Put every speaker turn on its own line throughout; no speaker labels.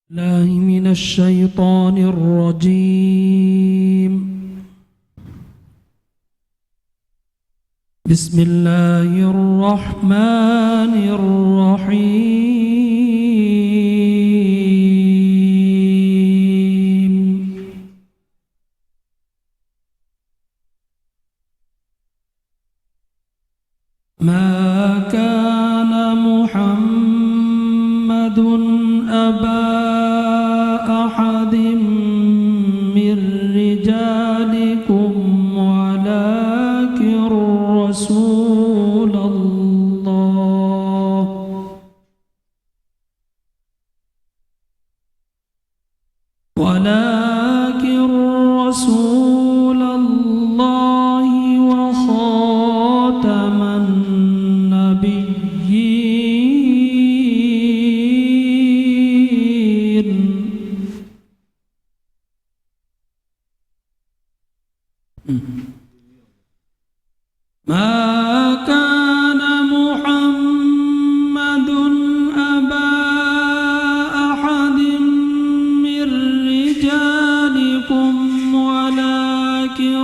الله من الشيطان الرجيم. بسم الله الرحمن الرحيم. ما كان محمد أبا أحد من رجالكم ولكن رسول الله وخاتم النبيين. ما كان محمد أبا أحد من رجالكم ولكن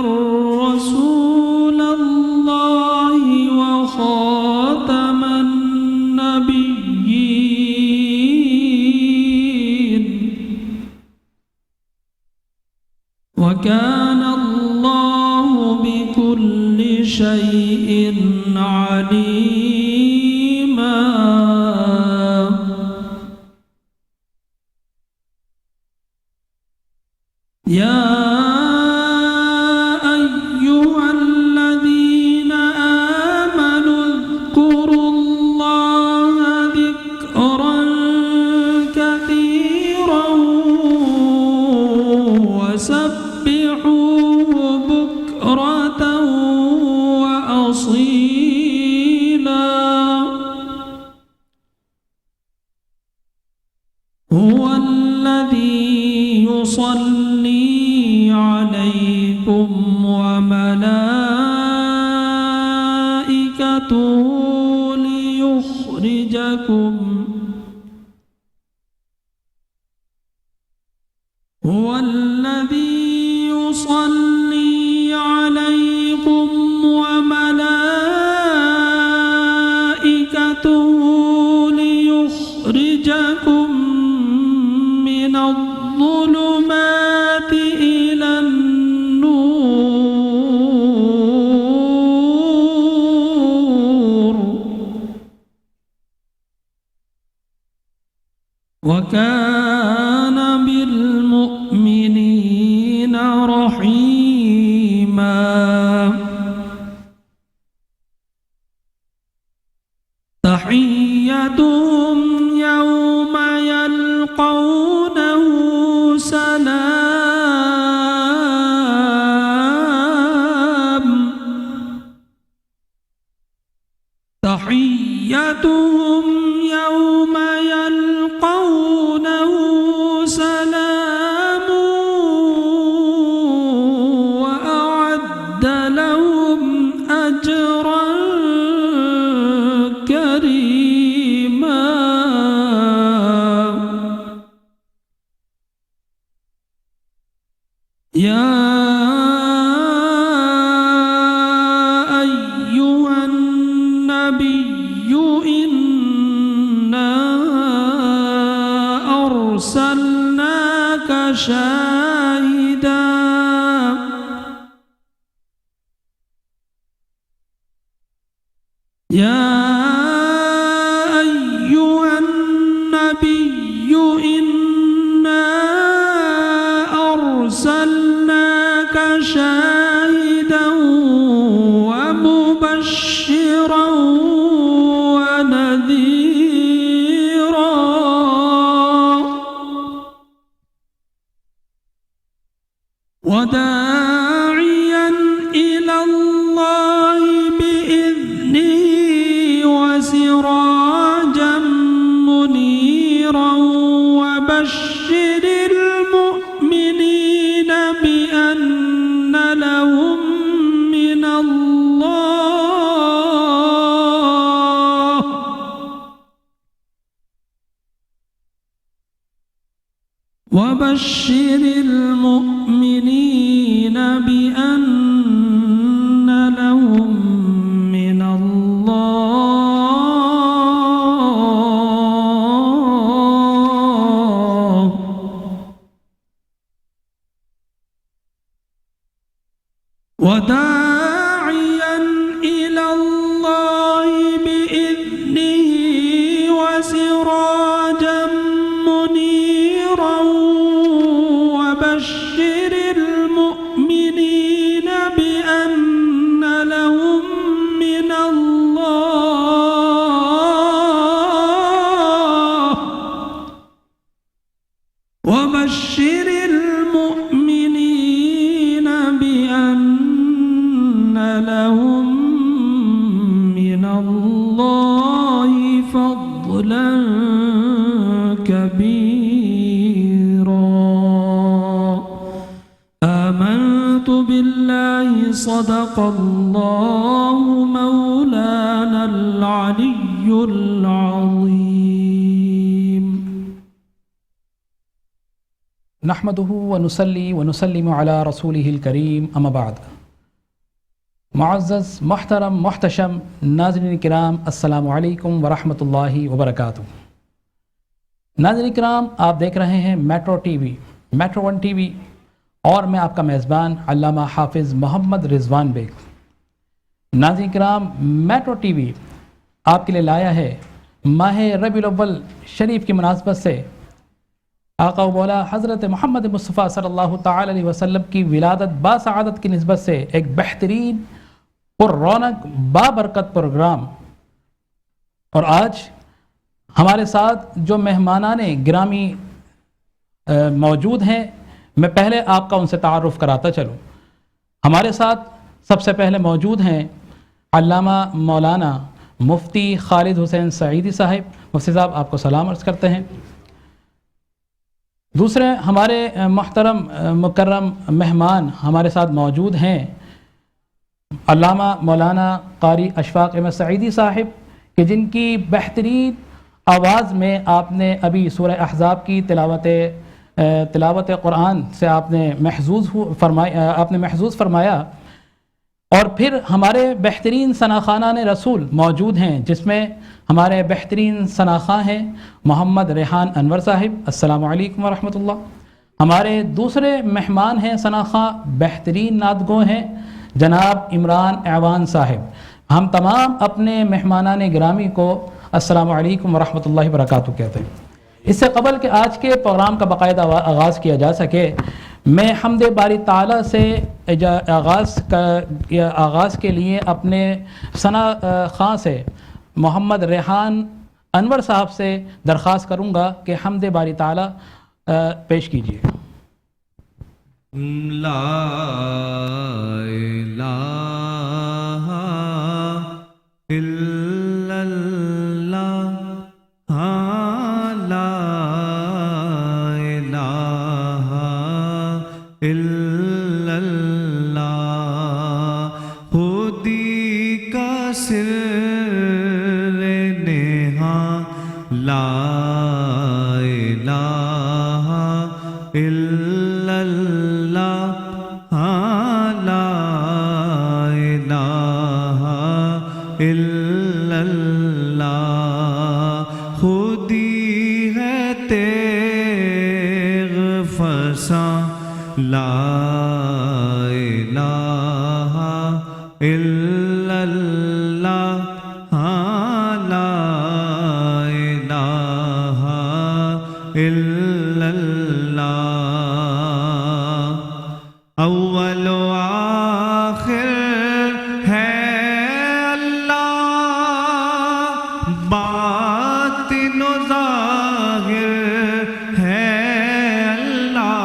رسول الله وخاتم النبيين. وكان الله بكل شيء عليما. يا أيها الذين آمنوا اذكروا الله ذكرا كثيرا وسبحوه بكرة وأصيلا. هو الذي يصلي عليكم وملائكته ليخرجكم. هو الذي يصلي عليكم وملائكته ليخرجكم من الظلمات إلى النور. وكان بالمؤمنين رحيما. تحيتهم يوم يلقونه سلام. تحيتهم يوم يلقونه سلام وأعد لهم أجرا كريما. يا أيها النبي إنا أرسلناك شاهدا يا أيها النبي إنا أرسلناك شاهدا ومبشرا ونذيرا وداعيا إلى الله بإذنه وسراجا منيرا. وبشر المؤمنين بأن لهم من الله وبشر المؤمنين بأن لهم من الله وداعيا إلى الله بإذنه وسراجا منيرا وبشر المؤمنين بأن لهم من الله وبشر المؤمنين بأن لهم من الله فضلا كبيرا آمنت بالله صدق الله مولانا العلي العظيم
نحمده ونصلي ونسلم على رسوله الكريم اما بعد. معزز محترم محتشم ناظرین کرام، السلام علیکم ورحمۃ اللہ وبرکاتہ۔ ناظرین کرام، آپ دیکھ رہے ہیں metro T V, metro one T V, اور میں آپ کا میزبان علامہ حافظ محمد رضوان بیگ۔ ناظرین کرام، میٹرو ٹی وی آپ کے لیے لایا ہے ماہ ربیع الاول شریف کی مناسبت سے آقا و مولا حضرت محمد مصطفیٰ صلی اللہ تعالی علیہ وسلم کی ولادت باسعادت کی نسبت سے ایک بہترین اور رونق بابرکت پروگرام۔ اور آج ہمارے ساتھ جو مہمانان گرامی موجود ہیں، میں پہلے آپ کا ان سے تعارف کراتا چلوں۔ ہمارے ساتھ سب سے پہلے موجود ہیں علامہ مولانا مفتی خالد حسین سعیدی صاحب۔ مفتی صاحب، آپ کو سلام عرض کرتے ہیں۔ دوسرے ہمارے محترم مکرم مہمان ہمارے ساتھ موجود ہیں علامہ مولانا قاری اشفاق احمد سعیدی صاحب، کہ جن کی بہترین آواز میں آپ نے ابھی سورہ احزاب کی تلاوت قرآن سے آپ نے محظوظ فرمایا۔ اور پھر ہمارے بہترین ثناخوانان رسول موجود ہیں، جس میں ہمارے بہترین ثناخواں ہیں محمد ریحان انور صاحب، السلام علیکم ورحمۃ اللہ۔ ہمارے دوسرے مہمان ہیں ثناخواں، بہترین نعت گو ہیں جناب عمران اعوان صاحب۔ ہم تمام اپنے مہمانان گرامی کو السلام علیکم ورحمۃ اللہ وبرکاتہ کہتے ہیں۔ اس سے قبل کہ آج کے پروگرام کا باقاعدہ آغاز کیا جا سکے، میں حمد باری تعالیٰ سے آغاز کے لیے اپنے ثنا خاں سے محمد ریحان انور صاحب سے درخواست کروں گا کہ حمد باری تعالیٰ پیش کیجیے۔
لا الہ الا اللہ، لا الہ الا اللہ، خودی کا سر نہاں، لا الہ الا اللہ، لا الہ الا اللہ، خودی ہے تیغ فرساں، لا الہ الا اللہ، لا الہ الا اللہ، اول و آخر ہے اللہ، باطن و ظاہر ہے اللہ،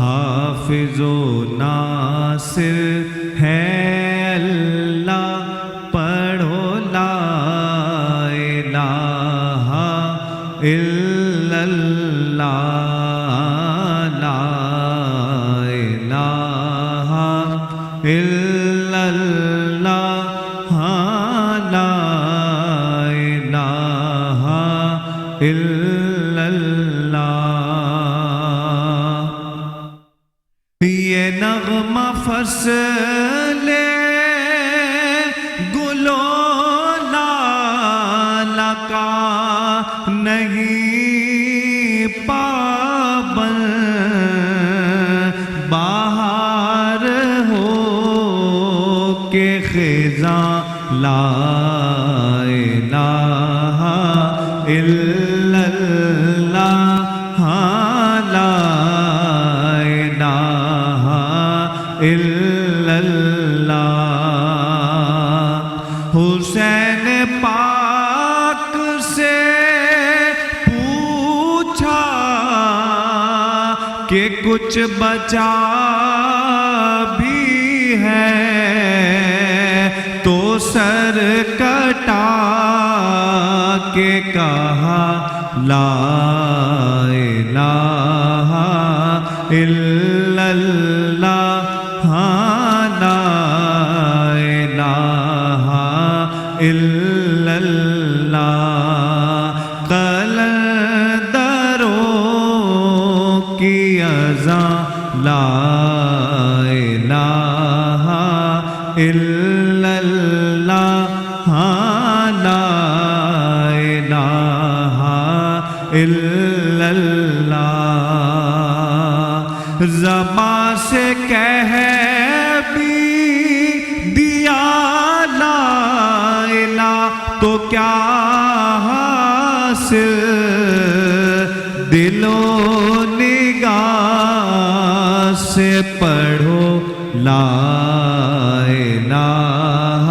حافظ و ناصر ہے اللہ، پڑھو لا الہ الا اللہ، لا الہ الا اللہ، لا الہ الا اللہ۔ علم فصل گلو لالا کا نہیں پابند بہار ہو کے خزاں لا الہ الا اللہ لا الہ الا اللہ حسین پاک سے پوچھا کہ کچھ بچا بھی ہے تو سر کٹا کے کہا لا الہ الا اللہ لا الہ الا اللہ قلندروں کی اذاں لا الہ الا اللہ لا الہ الا اللہ زبان سے کہہ بھی دیا لا الہ تو کیا حاصل دل و نگاہ سے پڑھو لا الہ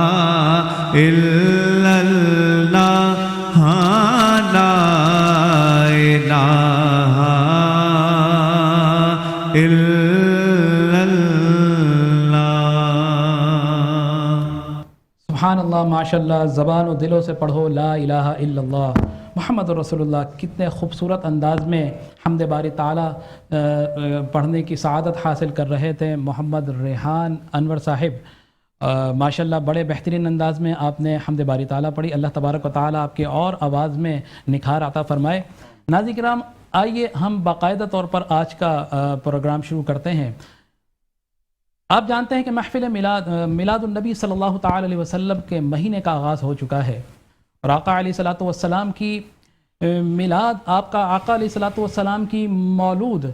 الا اللہ لا الہ الا اللہ.
سبحان اللہ، ماشاء اللہ، زبان و دلوں سے پڑھو لا الہ الا اللہ محمد رسول اللہ. کتنے خوبصورت انداز میں حمد باری تعالیٰ پڑھنے کی سعادت حاصل کر رہے تھے محمد ریحان انور صاحب. ماشاء اللہ بڑے بہترین انداز میں آپ نے حمد باری تعالیٰ پڑھی. اللہ تبارک و تعالیٰ آپ کے اور آواز میں نکھار عطا فرمائے. ناظرین کرام، آئیے ہم باقاعدہ طور پر آج کا پروگرام شروع کرتے ہیں. آپ جانتے ہیں کہ محفل میلاد النبی صلی اللہ تعالی علیہ وسلم کے مہینے کا آغاز ہو چکا ہے، اور آقا علیہ الصلاۃ والسلام کی میلاد، آپ کا آقا علیہ الصلاۃ والسلام کی مولود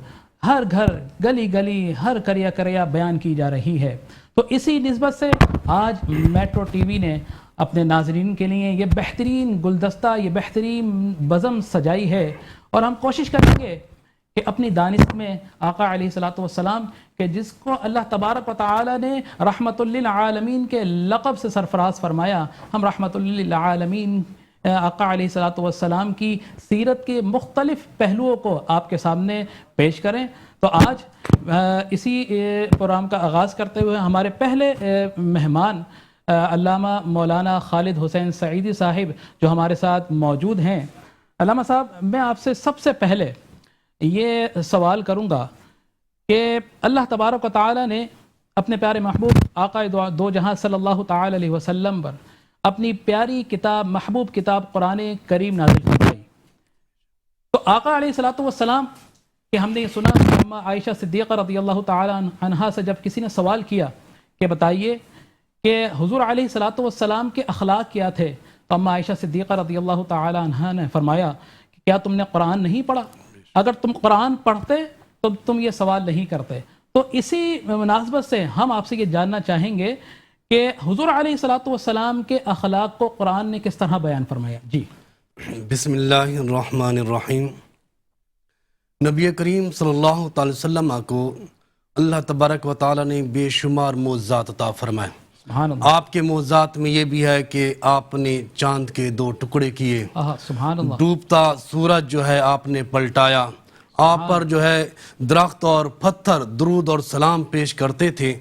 ہر گھر، گلی گلی، ہر کریا کریا بیان کی جا رہی ہے. تو اسی نسبت سے آج میٹرو ٹی وی نے اپنے ناظرین کے لیے یہ بہترین گلدستہ، یہ بہترین بزم سجائی ہے، اور ہم کوشش کریں گے کہ اپنی دانش میں آقا علیہ الصلاۃ والسلام کہ جس کو اللہ تبارک و تعالی نے رحمت للعالمین کے لقب سے سرفراز فرمایا، ہم رحمت للعالمین آقا علیہ الصلاۃ والسلام کی سیرت کے مختلف پہلوؤں کو آپ کے سامنے پیش کریں. تو آج اسی پروگرام کا آغاز کرتے ہوئے ہمارے پہلے مہمان علامہ مولانا خالد حسین سعیدی صاحب جو ہمارے ساتھ موجود ہیں. علامہ صاحب، میں آپ سے سب سے پہلے یہ سوال کروں گا کہ اللہ تبارک و تعالی نے اپنے پیارے محبوب آقا دو جہاں صلی اللہ تعالی علیہ وسلم پر اپنی پیاری کتاب، محبوب کتاب قرآن کریم نازل فرمائی. تو آقا علیہ الصلاۃ والسلام کہ ہم نے یہ سنا اما عائشہ صدیقہ رضی اللہ تعالی عنہا سے جب کسی نے سوال کیا کہ بتائیے کہ حضور علیہ الصلاۃ والسلام کے اخلاق کیا تھے، تو اما عائشہ صدیقہ رضی اللہ تعالی عنہا نے فرمایا کہ کیا تم نے قرآن نہیں پڑھا؟ اگر تم قرآن پڑھتے تو تم یہ سوال نہیں کرتے. تو اسی مناسبت سے ہم آپ سے یہ جاننا چاہیں گے کہ حضور علیہ الصلاۃ والسلام کے اخلاق کو قرآن نے کس طرح بیان فرمایا. جی
بسم اللہ الرحمن الرحیم. نبی کریم صلی اللہ تعالی وسلم کو اللہ تبارک و تعالی نے بے شمار معجزات عطا فرمائے.
سبحان اللہ.
آپ کے معجزات میں یہ بھی ہے کہ آپ نے چاند کے 2 ٹکڑے کیے،
سبحان اللہ.
ڈوبتا سورج جو ہے آپ نے پلٹایا، آپ پر جو ہے درخت اور پتھر درود اور سلام پیش کرتے تھے.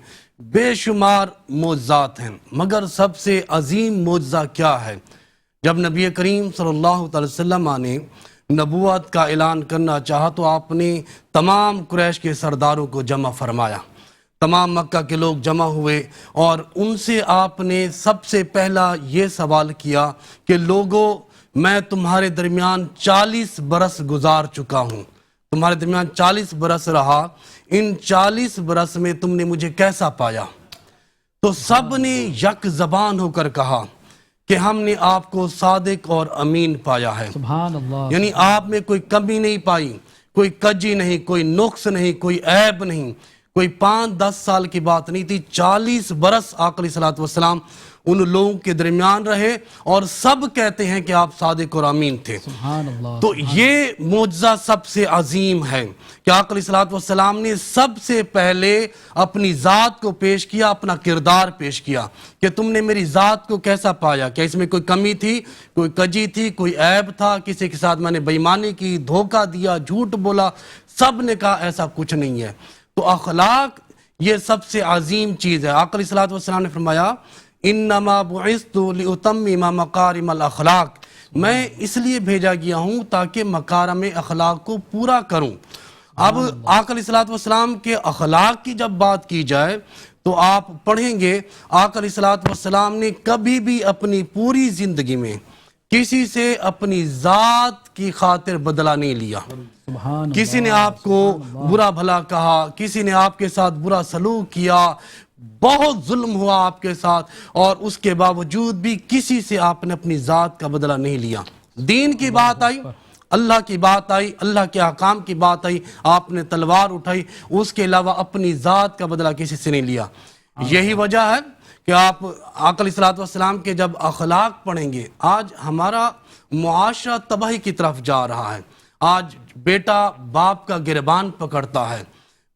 بے شمار معجزات ہیں، مگر سب سے عظیم معجزہ کیا ہے؟ جب نبی کریم صلی اللہ علیہ وسلم نے نبوت کا اعلان کرنا چاہا تو آپ نے تمام قریش کے سرداروں کو جمع فرمایا. تمام مکہ کے لوگ جمع ہوئے اور ان سے آپ نے سب سے پہلا یہ سوال کیا کہ لوگوں، میں تمہارے درمیان 40 برس گزار چکا ہوں، تمہارے درمیان 40 برس رہا، ان 40 برس میں تم نے مجھے کیسا پایا؟ تو سب نے یک زبان ہو کر کہا کہ ہم نے آپ کو صادق اور امین پایا ہے۔
سبحان اللہ،
یعنی آپ میں کوئی کمی نہیں پائی، کوئی کجی نہیں، کوئی نقص نہیں، کوئی عیب نہیں، کوئی 5-10 سال کی بات نہیں تھی، 40 برس آقا علیہ الصلوۃ والسلام ان لوگوں کے درمیان رہے اور سب کہتے ہیں کہ آپ صادق اور امین تھے۔
سبحان اللہ،
تو یہ معجزہ سب سے عظیم ہے کہ آقا علیہ الصلوۃ والسلام نے سب سے پہلے اپنی ذات کو پیش کیا، اپنا کردار پیش کیا کہ تم نے میری ذات کو کیسا پایا، کہ اس میں کوئی کمی تھی، کوئی کجی تھی، کوئی عیب تھا، کسی کے ساتھ میں نے بے ایمانی کی، دھوکہ دیا، جھوٹ بولا؟ سب نے کہا ایسا کچھ نہیں ہے۔ تو اخلاق یہ سب سے عظیم چیز ہے۔ آقا علیہ الصلوۃ والسلام نے فرمایا انما بعثت لاتمم مکارم الاخلاق، میں اس لیے بھیجا گیا ہوں تاکہ مکارم اخلاق کو پورا کروں۔ اب آقا علیہ الصلوۃ والسلام کے اخلاق کی جب بات کی جائے تو آپ پڑھیں گے آقا علیہ الصلوۃ والسلام نے کبھی بھی اپنی پوری زندگی میں کسی سے اپنی ذات کی خاطر بدلہ نہیں لیا۔
سبحان
کسی نے آپ کو برا بھلا کہا، کسی نے آپ کے ساتھ برا سلوک کیا، بہت ظلم ہوا آپ کے ساتھ، اور اس کے باوجود بھی کسی سے آپ نے اپنی ذات کا بدلہ نہیں لیا۔ دین کی بات آئی، اللہ کی بات آئی، اللہ کے احکام کی بات آئی، آپ نے تلوار اٹھائی، اس کے علاوہ اپنی ذات کا بدلہ کسی سے نہیں لیا۔ یہی وجہ ہے کہ آپ آقا علیہ الصلوۃ والسلام کے جب اخلاق پڑھیں گے، آج ہمارا معاشرہ تباہی کی طرف جا رہا ہے۔ آج بیٹا باپ کا گربان پکڑتا ہے،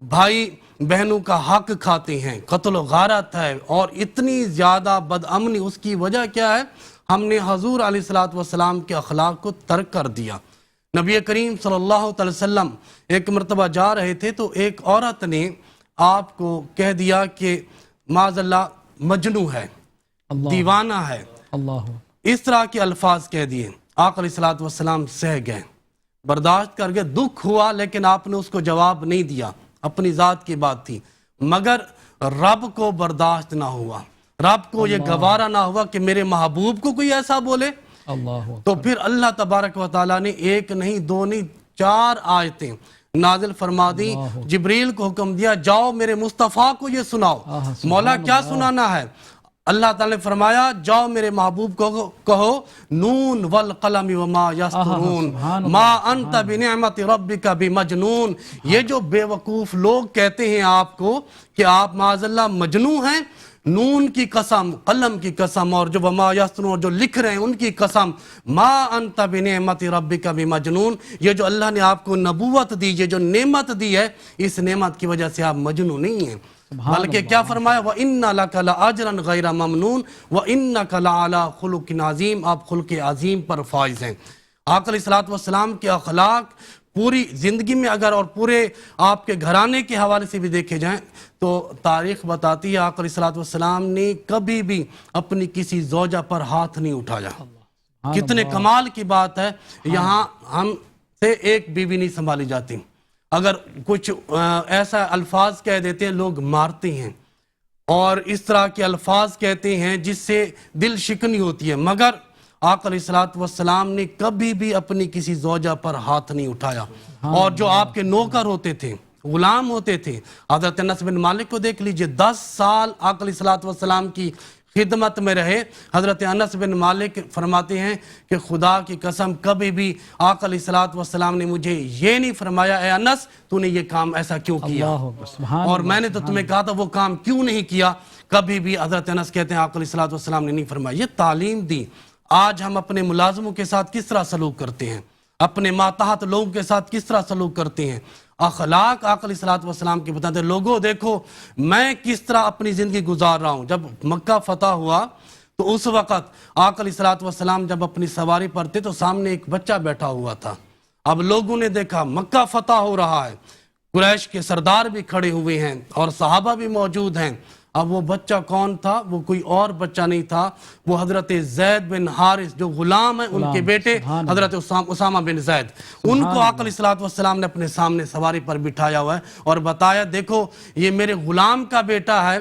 بھائی بہنوں کا حق کھاتے ہیں، قتل و غارت ہے، اور اتنی زیادہ بدامنی۔ اس کی وجہ کیا ہے؟ ہم نے حضور علیہ الصلوۃ والسلام کے اخلاق کو ترک کر دیا۔ نبی کریم صلی اللہ علیہ وسلم ایک مرتبہ جا رہے تھے تو ایک عورت نے آپ کو کہہ دیا کہ معاذ اللہ مجنوں ہے، دیوانہ ہے،
اللہ،
اس طرح کے الفاظ کہہ دیے۔ آقا علیہ الصلوۃ والسلام سہ گئے، برداشت کر گئے، دکھ ہوا، لیکن آپ نے اس کو جواب نہیں دیا، اپنی ذات کی بات تھی۔ مگر رب کو برداشت نہ ہوا، رب کو یہ گوارا نہ ہوا کہ میرے محبوب کو کوئی ایسا بولے۔
اللہ،
تو پھر اللہ تبارک و تعالیٰ نے ایک نہیں، دو نہیں، 4 آیتیں نازل فرما دی، جبریل کو حکم دیا جاؤ میرے مصطفیٰ کو یہ سناؤ۔ مولا کیا سنانا ہے؟ اللہ تعالیٰ نے فرمایا جاؤ میرے محبوب کو کہو نون والقلم وما یسطرون ما انت بنعمت ربک بمجنون۔ یہ جو بے وقوف لوگ کہتے ہیں آپ کو کہ آپ معاذ اللہ مجنون ہیں، نون کی قسم، قلم کی قسم، اور جو وما یسطرون جو لکھ رہے ہیں ان کی قسم، ما انت بنعمت ربک بمجنون۔ یہ جو اللہ نے آپ کو نبوت دی، یہ جو نعمت دی ہے، اس نعمت کی وجہ سے آپ مجنون نہیں ہیں، بلکہ کیا فرمایا وَإِنَّ لَكَ لَأَجْرًا غَيْرَ مَمْنُونَ وَإِنَّكَ لَعَلَىٰ خُلُقٍ عَظِيمٍ، آپ خلق عظیم پر فائز ہیں۔ آقا علیہ الصلوۃ والسلام کے اخلاق پوری زندگی میں اگر اور پورے آپ کے گھرانے کے حوالے سے بھی دیکھے جائیں تو تاریخ بتاتی ہے آقا علیہ الصلوۃ والسلام نے کبھی بھی اپنی کسی زوجہ پر ہاتھ نہیں اٹھایا۔ کتنے کمال کی بات ہے، یہاں ہم سے ایک بیوی نہیں سنبھالی جاتی، اگر کچھ ایسا الفاظ کہہ دیتے ہیں لوگ مارتے ہیں، اور اس طرح کے الفاظ کہتے ہیں جس سے دل شکنی ہوتی ہے، مگر آقا علیہ الصلوۃ والسلام نے کبھی بھی اپنی کسی زوجہ پر ہاتھ نہیں اٹھایا۔ اور جو آپ کے نوکر ہوتے تھے، غلام ہوتے تھے، حضرت انس بن مالک کو دیکھ لیجئے، 10 سال آقا علیہ الصلوۃ والسلام کی خدمت میں رہے۔ حضرت انس بن مالک فرماتے ہیں کہ خدا کی قسم کبھی بھی آقا علیہ الصلوۃ والسلام نے مجھے یہ نہیں فرمایا اے انس تو نے یہ کام ایسا کیوں کیا، اور میں نے تو تمہیں کہا تھا وہ کام کیوں نہیں کیا۔ کبھی بھی حضرت انس کہتے ہیں آقا علیہ الصلوۃ والسلام نے نہیں فرمایا۔ یہ تعلیم دی۔ آج ہم اپنے ملازموں کے ساتھ کس طرح سلوک کرتے ہیں، اپنے ماتحت لوگوں کے ساتھ کس طرح سلوک کرتے ہیں۔ اخلاق آقا علیہ الصلوۃ والسلام کے بتاتے ہیں لوگوں دیکھو میں کس طرح اپنی زندگی گزار رہا ہوں۔ جب مکہ فتح ہوا تو اس وقت آقا علیہ الصلوۃ والسلام جب اپنی سواری پر تھے تو سامنے ایک بچہ بیٹھا ہوا تھا۔ اب لوگوں نے دیکھا مکہ فتح ہو رہا ہے، قریش کے سردار بھی کھڑے ہوئے ہیں اور صحابہ بھی موجود ہیں۔ اب وہ بچہ کون تھا؟ وہ کوئی اور بچہ نہیں تھا، وہ حضرت زید بن حارث جو غلام ہیں ان کے بیٹے حضرت اسامہ بن زید، ان کو آقا علیہ الصلوۃ والسلام نے اپنے سامنے سواری پر بٹھایا ہوا ہے اور بتایا دیکھو یہ میرے غلام کا بیٹا ہے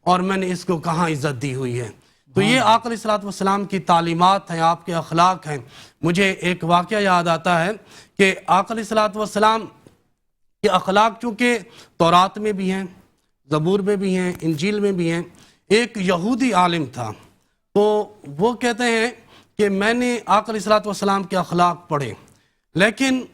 اور میں نے اس کو کہاں عزت دی ہوئی ہے۔ تو یہ آقا علیہ الصلوۃ والسلام کی تعلیمات ہیں، آپ کے اخلاق ہیں۔ مجھے ایک واقعہ یاد آتا ہے کہ آقا علیہ الصلوۃ والسلام یہ اخلاق چونکہ تورات میں بھی ہیں، زبور میں بھی ہیں، انجیل میں بھی ہیں۔ ایک یہودی عالم تھا، تو وہ کہتے ہیں کہ میں نے آقا علیہ الصلوۃ والسلام کے اخلاق پڑھے، لیکن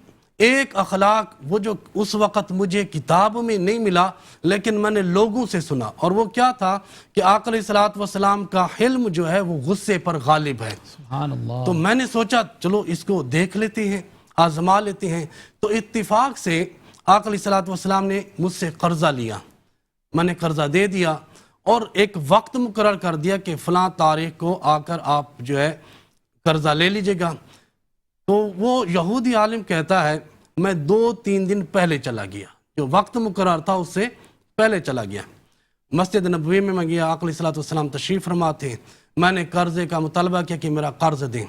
ایک اخلاق وہ جو اس وقت مجھے کتابوں میں نہیں ملا لیکن میں نے لوگوں سے سنا، اور وہ کیا تھا کہ آقا علیہ الصلوۃ والسلام کا حلم جو ہے وہ غصے پر غالب ہے۔
سبحان اللہ۔
تو میں نے سوچا چلو اس کو دیکھ لیتے ہیں، آزما لیتے ہیں۔ تو اتفاق سے آقا علیہ الصلوۃ والسلام نے مجھ سے قرضہ لیا، میں نے قرضہ دے دیا اور ایک وقت مقرر کر دیا کہ فلاں تاریخ کو آ کر آپ جو ہے قرضہ لے لیجئے گا۔ تو وہ یہودی عالم کہتا ہے میں 2-3 دن پہلے چلا گیا، جو وقت مقرر تھا اس سے پہلے چلا گیا۔ مسجد نبوی میں گیا، آقا علیہ الصلوۃ والسلام تشریف فرما تھے، میں نے قرضے کا مطالبہ کیا کہ میرا قرض دیں۔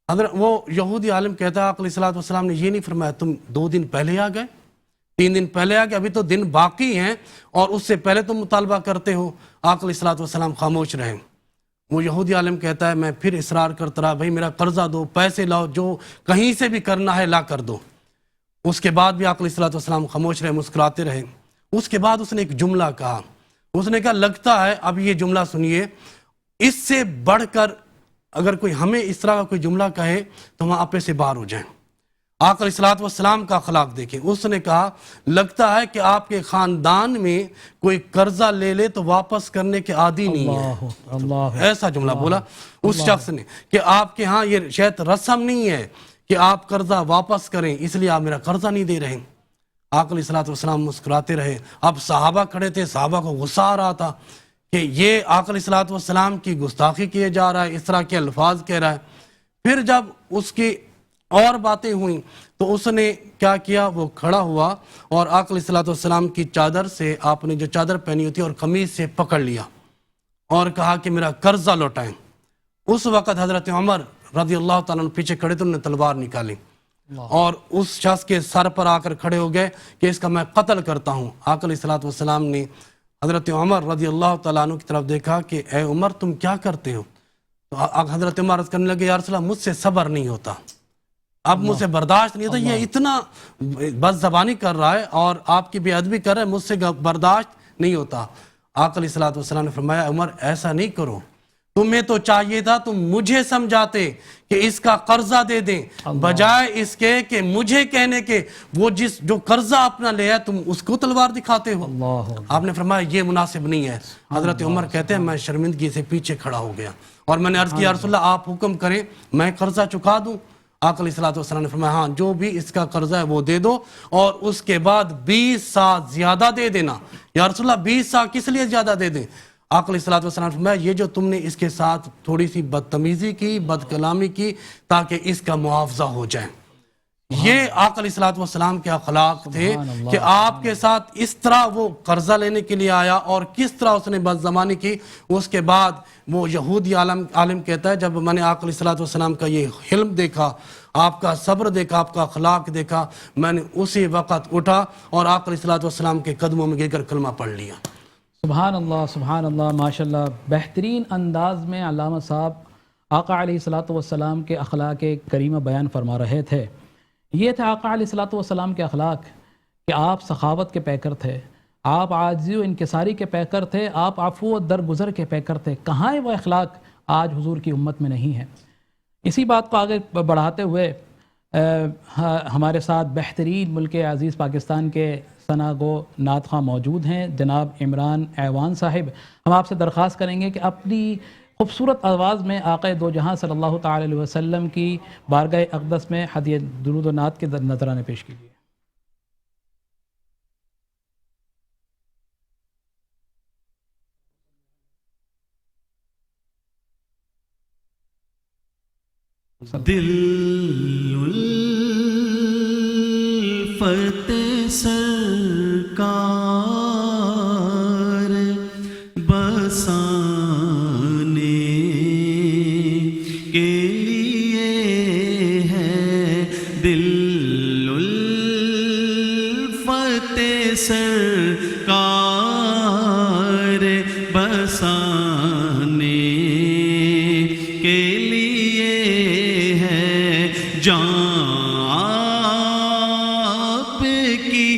حضرت وہ یہودی عالم کہتا ہے آقا علیہ الصلوۃ والسلام نے یہ نہیں فرمایا تم 2 دن پہلے آ گئے، 3 دن پہلے آ گئے، ابھی تو دن باقی ہیں اور اس سے پہلے تم مطالبہ کرتے ہو۔ آقا علیہ الصلوۃ والسلام خاموش رہے۔ وہ یہودی عالم کہتا ہے میں پھر اصرار کرتا رہا، بھائی میرا قرضہ دو، پیسے لاؤ، جو کہیں سے بھی کرنا ہے لا کر دو۔ اس کے بعد بھی آقا علیہ الصلوۃ والسلام خاموش رہے، مسکراتے رہے۔ اس کے بعد اس نے ایک جملہ کہا، اس نے کہا لگتا ہے اب یہ جملہ سنیے، اس سے بڑھ کر اگر کوئی ہمیں اس طرح کا کوئی جملہ کہے تو ہم آپے سے باہر ہو جائیں۔ آقا علیہ الصلوۃ والسلام کا اخلاق دیکھیں، اس نے کہا لگتا ہے کہ آپ کے خاندان میں کوئی قرضہ لے لے تو واپس کرنے کے عادی نہیں ہے۔
اللہ
ایسا جملہ بولا اس شخص نے کہ آپ کے ہاں یہ شاید رسم نہیں ہے کہ آپ قرضہ واپس کریں، اس لیے آپ میرا قرضہ نہیں دے رہے۔ آقا علیہ الصلوۃ والسلام مسکراتے رہے۔ اب صحابہ کھڑے تھے، صحابہ کو غصہ آ رہا تھا کہ یہ آقا علیہ الصلوۃ والسلام کی گستاخی کیے جا رہا ہے، اس طرح کے الفاظ کہہ رہا ہے۔ پھر جب اس کی اور باتیں ہوئیں تو اس نے کیا کیا، وہ کھڑا ہوا اور آقا علیہ الصلوۃ والسلام کی چادر سے، آپ نے جو چادر پہنی ہوتی ہے اور قمیض سے پکڑ لیا اور کہا کہ میرا قرضہ لوٹائیں۔ اس وقت حضرت عمر رضی اللہ تعالیٰ عنہ پیچھے کھڑے تو انہوں نے تلوار نکالی اور اس شخص کے سر پر آ کر کھڑے ہو گئے کہ اس کا میں قتل کرتا ہوں۔ آقا علیہ الصلوۃ والسلام نے حضرت عمر رضی اللہ تعالیٰ عنہ کی طرف دیکھا کہ اے عمر تم کیا کرتے ہو؟ تو حضرت عمر عرض کرنے لگے یا رسول اللہ مجھ سے صبر نہیں ہوتا، اب مجھ سے برداشت نہیں ہوتا، یہ اتنا بد زبانی کر رہا ہے اور آپ کی بے ادبی کر رہا ہے، مجھ سے برداشت نہیں ہوتا۔ آقا علیہ الصلوۃ والسلام نے فرمایا عمر ایسا نہیں کرو، تمہیں تو چاہیے تھا تم مجھے سمجھاتے کہ اس کا قرضہ دے دیں، بجائے اس کے کہ مجھے کہنے کے وہ جو قرضہ اپنا لیا تم اس کو تلوار دکھاتے ہو۔ آپ نے فرمایا یہ مناسب نہیں ہے۔ حضرت عمر کہتے ہیں میں شرمندگی سے پیچھے کھڑا ہو گیا اور میں نے عرض کیا یا رسول اللہ آپ حکم کریں میں قرضہ چکا دوں؟ آقا علیہ الصلوۃ والسلام نے فرمایا ہاں جو بھی اس کا قرضہ ہے وہ دے دو اور اس کے بعد 20 سا زیادہ دے دینا۔ یا رسول اللہ 20 سا کس لیے زیادہ دے دیں؟ آقا علیہ الصلوۃ والسلام نے فرمایا یہ جو تم نے اس کے ساتھ تھوڑی سی بدتمیزی کی، بد کلامی کی تاکہ اس کا معاوضہ ہو جائے۔ یہ آقا علیہ الصلوۃ والسلام کے اخلاق تھے کہ آپ کے ساتھ اس طرح وہ قرضہ لینے کے لیے آیا اور کس طرح اس نے بد زمانی کی۔ اس کے بعد وہ یہودی عالم کہتا ہے جب میں نے آقا علیہ الصلوۃ والسلام کا یہ حلم دیکھا، آپ کا صبر دیکھا، آپ کا اخلاق دیکھا، میں نے اسی وقت اٹھا اور آقا علیہ الصلوۃ والسلام کے قدموں میں گر کر کلمہ پڑھ لیا۔
سبحان اللہ، ماشاءاللہ، بہترین انداز میں علامہ صاحب آقا علیہ الصلوۃ والسلام کے اخلاق کریمہ بیان فرما رہے تھے۔ یہ تھے آقا علیہ الصلوۃ والسلام کے اخلاق کہ آپ سخاوت کے پیکر تھے، آپ عاجزی و انکساری کے پیکر تھے، آپ عفو و درگزر کے پیکر تھے۔ کہاں وہ اخلاق آج حضور کی امت میں نہیں ہے؟ اسی بات کو آگے بڑھاتے ہوئے ہمارے ساتھ بہترین ملک عزیز پاکستان کے ثنا گو نعت خواں موجود ہیں جناب عمران ایوان صاحب۔ ہم آپ سے درخواست کریں گے کہ اپنی خوبصورت آواز میں آقا دو جہاں صلی اللہ تعالی علیہ وسلم کی بارگاہ اقدس میں ہدیہ درود و نعت کے نذرانے پیش کیجیے۔
دل الفتح سرکار بسانے کے لیے ہے، دل الفتح سرکار بسانے کے لیے جان آپ کی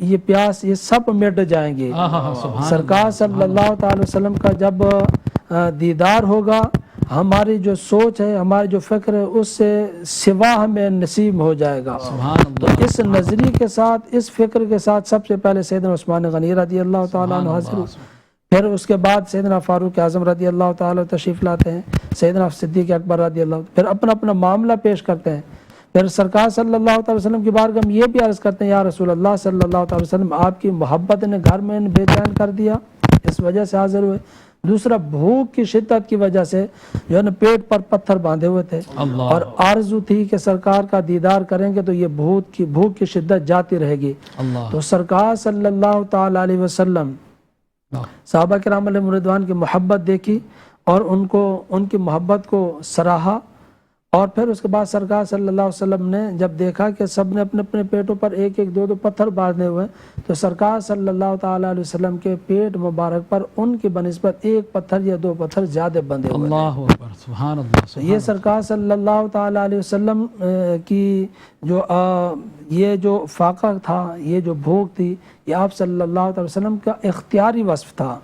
یہ پیاس یہ سب مٹ جائیں گی۔
سبحان
سرکار صلی اللہ تعالی وسلم کا جب دیدار ہوگا، ہماری جو سوچ ہے، ہماری جو فکر ہے، اس سے سوا ہمیں نصیب ہو جائے گا۔
سبحان
تو
اللہ،
اس نظریے کے ساتھ، اس فکر کے ساتھ سب سے پہلے سیدنا عثمان غنی رضی اللہ تعالیٰ عنہ حاضر ہوئے، پھر اس کے بعد سیدنا فاروق اعظم رضی اللہ تعالیٰ تشریف لاتے ہیں، سیدنا صدیق اکبر رضی اللہ، پھر اپنا اپنا معاملہ پیش کرتے ہیں۔ پھر سرکار صلی اللہ تعالی وسلم کی بارگاہ میں یہ بھی عرض کرتے ہیں، یا رسول اللہ صلی اللہ تعالی وسلم، آپ کی محبت نے گھر میں بے چین کر دیا، اس وجہ سے حاضر ہوئے۔ دوسرا، بھوک کی شدت کی وجہ سے جو ہے نا پیٹ پر پتھر باندھے ہوئے تھے، اور آرزو تھی کہ سرکار کا دیدار کریں گے تو یہ بھوک کی شدت جاتی رہے گی۔ تو سرکار صلی اللہ تعالی علیہ وسلم صحابہ کرام علیہم رضوان کی محبت دیکھی اور ان کی محبت کو سراہا، اور پھر اس کے بعد سرکار صلی اللہ علیہ وسلم نے جب دیکھا کہ سب نے اپنے اپنے پیٹوں پر ایک ایک دو پتھر باندھے ہوئے، تو سرکار صلی اللہ تعالیٰ علیہ وسلم کے پیٹ مبارک پر ان کی بنسبت ایک پتھر یا دو پتھر زیادہ بندھے ہوئے۔
اللہ اکبر، سبحان اللہ،
تو یہ سرکار صلی اللہ تعالیٰ علیہ وسلم کی یہ جو فاقہ تھا، یہ جو بھوک تھی، یہ آپ صلی اللہ تعالی وسلم کا اختیاری وصف تھا،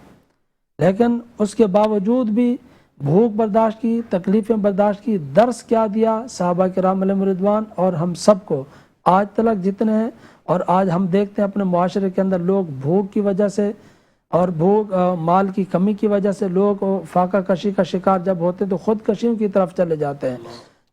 لیکن اس کے باوجود بھی بھوک برداشت کی، تکلیفیں برداشت کی۔ درس کیا دیا صحابہ کرام علیہم رضوان اور ہم سب کو آج تلک جتنے ہیں، اور آج ہم دیکھتے ہیں اپنے معاشرے کے اندر لوگ بھوک کی وجہ سے اور مال کی کمی کی وجہ سے لوگ فاقہ کشی کا شکار جب ہوتے تو خودکشیوں کی طرف چلے جاتے ہیں۔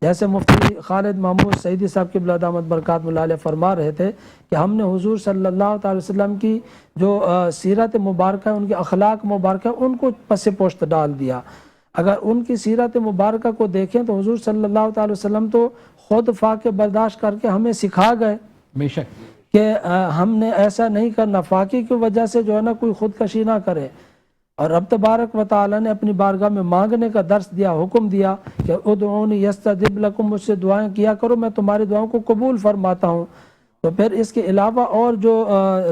جیسے مفتی خالد محمود سعیدی صاحب کی دامت برکات علیہ فرما رہے تھے کہ ہم نے حضور صلی اللہ تعالی وسلم کی جو سیرت مبارکہ ہے، ان کی اخلاق مبارکہ ہے، ان کو پس پشت ڈال دیا۔ اگر ان کی سیرت مبارکہ کو دیکھیں تو حضور صلی اللہ تعالی وسلم تو خود فاقے برداشت کر کے ہمیں سکھا گئے
بے شک
کہ ہم نے ایسا نہیں کرنا، فاقے کی وجہ سے جو ہے نا کوئی خودکشی نہ کرے۔ اور رب تبارک و تعالی نے اپنی بارگاہ میں مانگنے کا درس دیا، حکم دیا کہ ادعونی یستجب لکم، مجھ سے دعائیں کیا کرو، میں تمہاری دعاؤں کو قبول فرماتا ہوں۔ تو پھر اس کے علاوہ اور جو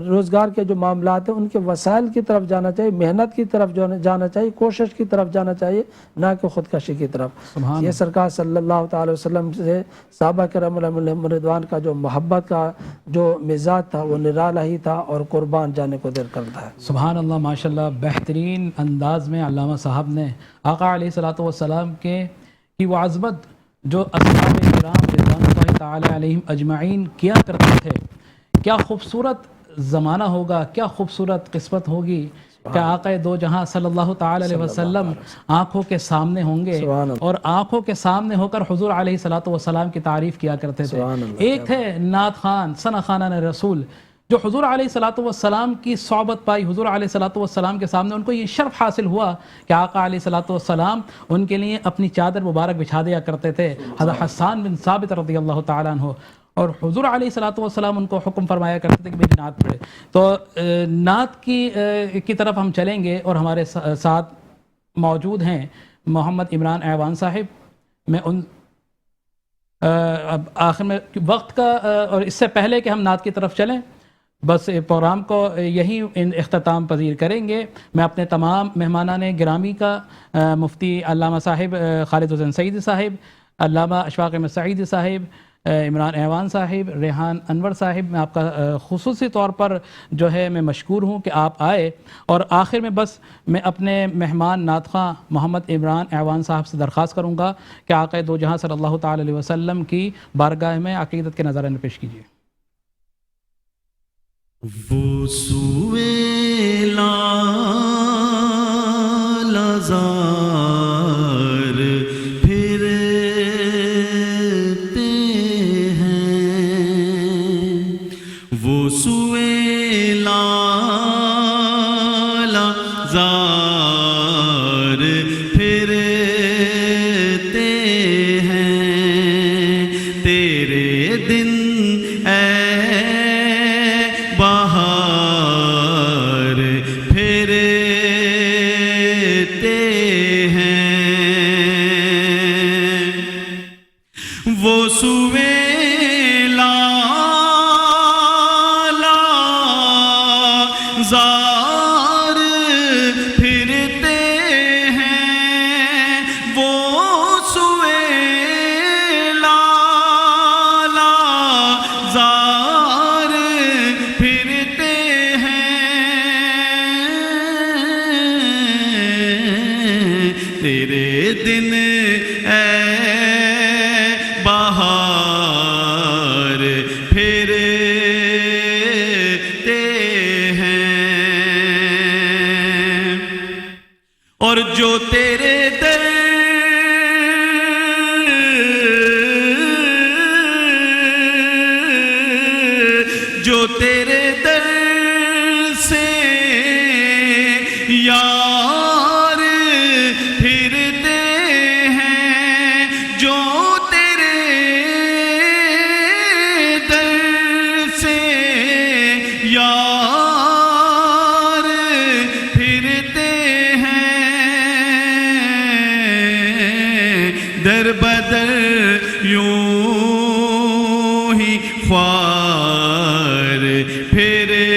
روزگار کے جو معاملات ہیں، ان کے وسائل کی طرف جانا چاہیے، محنت کی طرف جانا چاہیے، کوشش کی طرف جانا چاہیے، نہ کہ خودکشی کی طرف۔ یہ سرکار صلی اللہ تعالی وسلم سے صحابہ کرام علیہم رضوان کا جو محبت کا جو مزاج تھا وہ نرالا ہی تھا، اور قربان جانے کو دل کرتا ہے۔
سبحان اللہ، ماشاءاللہ، بہترین انداز میں علامہ صاحب نے آقا علیہ الصلوۃ والسلام کی وہ عظمت جو اصحاب کرام رضوان اللہ تعالی علیہم اجمعین کیا کرتے تھے، کیا خوبصورت زمانہ ہوگا، کیا خوبصورت قسمت ہوگی کہ آقا دو جہاں صلی اللہ تعالی علیہ وسلم آنکھوں کے سامنے ہوں گے، اور آنکھوں کے سامنے ہو کر حضور علیہ الصلوۃ والسلام کی تعریف کیا کرتے تھے۔ ایک تھے نعت خان ثنا خانان رسول، جو حضور علیہ الصلوۃ والسلام کی صحبت پائی، حضور علیہ الصلوۃ والسلام کے سامنے ان کو یہ شرف حاصل ہوا کہ آقا علیہ الصلوۃ والسلام ان کے لیے اپنی چادر مبارک بچھا دیا کرتے تھے، حضرت حسان بن ثابت رضی اللہ تعالیٰ عنہ، اور حضور علیہ الصلوۃ والسلام ان کو حکم فرمایا کرتے تھے کہ میری نعت پڑھے۔ تو نعت کی طرف ہم چلیں گے، اور ہمارے ساتھ موجود ہیں محمد عمران ایوان صاحب۔ میں ان آخر میں وقت کا، اور اس سے پہلے کہ ہم نعت کی طرف چلیں، بس پروگرام کو یہی اختتام پذیر کریں گے۔ میں اپنے تمام مہمانان گرامی کا، مفتی علامہ صاحب خالد حسین سعیدی صاحب، علامہ اشفاق احمد سعیدی صاحب، عمران ایوان صاحب، ریحان انور صاحب، میں آپ کا خصوصی طور پر جو ہے میں مشکور ہوں کہ آپ آئے۔ اور آخر میں بس میں اپنے مہمان نعت خواں محمد عمران ایوان صاحب سے درخواست کروں گا کہ آقا دو جہاں صلی اللہ تعالی علیہ وسلم کی بارگاہ میں عقیدت کے نظرانے پیش کیجیے۔
وہ سوئے لازار پھرتے ہیں، وہ سوئے لازار پھرتے ہیں، تیرے دن بہار پھرتے ہیں، وہ سوئے لازار پھرتے ہیں، وہ سوئے لازار پھرتے تیرے دن اے بہار پھرتے ہیں، اور جو تیرے در جو تیرے در سے یار پھرتے ہیں، جو تیرے در سے یار پھرتے ہیں، در بدر یوں ہی خوار پھرے